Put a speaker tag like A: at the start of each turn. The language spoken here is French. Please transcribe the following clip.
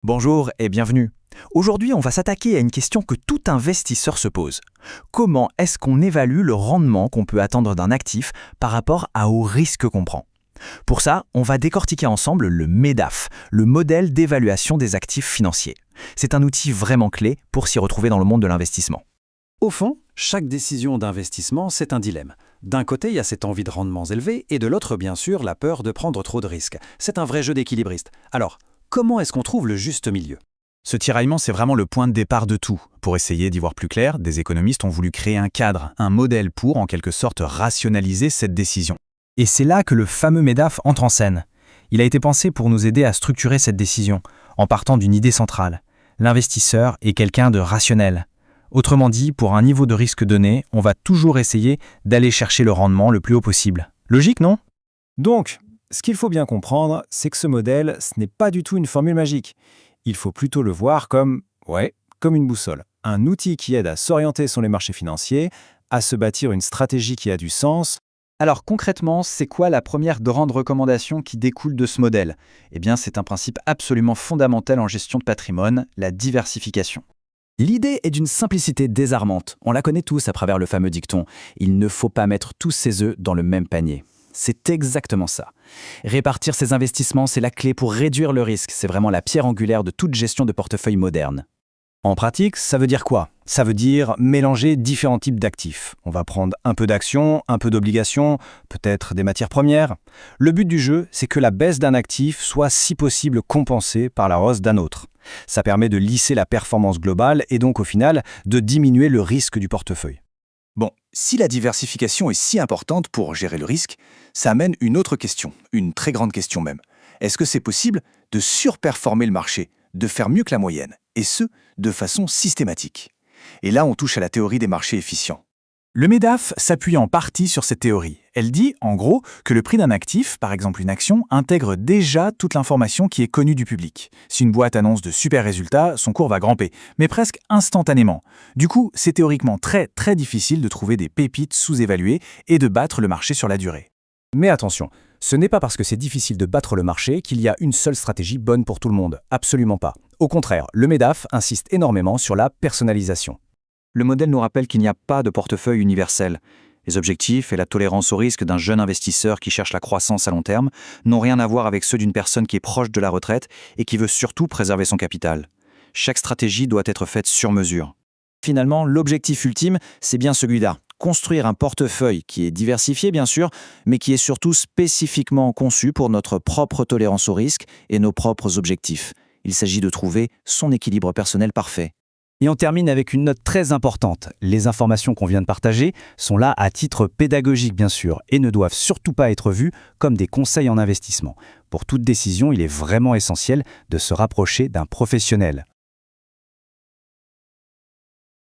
A: Bonjour et bienvenue. Aujourd'hui, on va s'attaquer à une question que tout investisseur se pose. Comment est-ce qu'on évalue le rendement qu'on peut attendre d'un actif par rapport au risque qu'on prend? Pour ça, on va décortiquer ensemble le MEDAF, le modèle d'évaluation des actifs financiers. C'est un outil vraiment clé pour s'y retrouver dans le monde de l'investissement.
B: Au fond, chaque décision d'investissement, c'est un dilemme. D'un côté, il y a cette envie de rendements élevés, et de l'autre, bien sûr, la peur de prendre trop de risques. C'est un vrai jeu d'équilibriste. Alors, comment est-ce qu'on trouve le juste milieu?
C: Ce tiraillement, c'est vraiment le point de départ de tout. Pour essayer d'y voir plus clair, des économistes ont voulu créer un cadre, un modèle pour, en quelque sorte, rationaliser cette décision.
D: Et c'est là que le fameux MEDAF entre en scène. Il a été pensé pour nous aider à structurer cette décision, en partant d'une idée centrale. L'investisseur est quelqu'un de rationnel. Autrement dit, pour un niveau de risque donné, on va toujours essayer d'aller chercher le rendement le plus haut possible. Logique, non? Donc, ce qu'il faut bien comprendre, c'est que ce modèle, ce n'est pas du tout une formule magique. Il faut plutôt le voir comme une boussole. Un outil qui aide à s'orienter sur les marchés financiers, à se bâtir une stratégie qui a du sens.
A: Alors concrètement, c'est quoi la première grande recommandation qui découle de ce modèle? Eh bien, c'est un principe absolument fondamental en gestion de patrimoine, la diversification. L'idée est d'une simplicité désarmante. On la connaît tous à travers le fameux dicton « Il ne faut pas mettre tous ses œufs dans le même panier ». C'est exactement ça. Répartir ses investissements, c'est la clé pour réduire le risque. C'est vraiment la pierre angulaire de toute gestion de portefeuille moderne.
D: En pratique, ça veut dire quoi? Ça veut dire mélanger différents types d'actifs. On va prendre un peu d'actions, un peu d'obligations, peut-être des matières premières. Le but du jeu, c'est que la baisse d'un actif soit si possible compensée par la hausse d'un autre. Ça permet de lisser la performance globale et donc au final de diminuer le risque du portefeuille.
C: Bon, si la diversification est si importante pour gérer le risque, ça amène une autre question, une très grande question même. Est-ce que c'est possible de surperformer le marché, de faire mieux que la moyenne, et ce, de façon systématique? Et là, on touche à la théorie des marchés efficients. Le MEDAF s'appuie en partie sur cette théorie. Elle dit, en gros, que le prix d'un actif, par exemple une action, intègre déjà toute l'information qui est connue du public. Si une boîte annonce de super résultats, son cours va grimper, mais presque instantanément. Du coup, c'est théoriquement très difficile de trouver des pépites sous-évaluées et de battre le marché sur la durée.
D: Mais attention, ce n'est pas parce que c'est difficile de battre le marché qu'il y a une seule stratégie bonne pour tout le monde. Absolument pas. Au contraire, le MEDAF insiste énormément sur la personnalisation.
A: Le modèle nous rappelle qu'il n'y a pas de portefeuille universel. Les objectifs et la tolérance au risque d'un jeune investisseur qui cherche la croissance à long terme n'ont rien à voir avec ceux d'une personne qui est proche de la retraite et qui veut surtout préserver son capital. Chaque stratégie doit être faite sur mesure. Finalement, l'objectif ultime, c'est bien celui-là. Construire un portefeuille qui est diversifié, bien sûr, mais qui est surtout spécifiquement conçu pour notre propre tolérance au risque et nos propres objectifs. Il s'agit de trouver son équilibre personnel parfait.
D: Et on termine avec une note très importante. Les informations qu'on vient de partager sont là à titre pédagogique, bien sûr, et ne doivent surtout pas être vues comme des conseils en investissement. Pour toute décision, il est vraiment essentiel de se rapprocher d'un professionnel.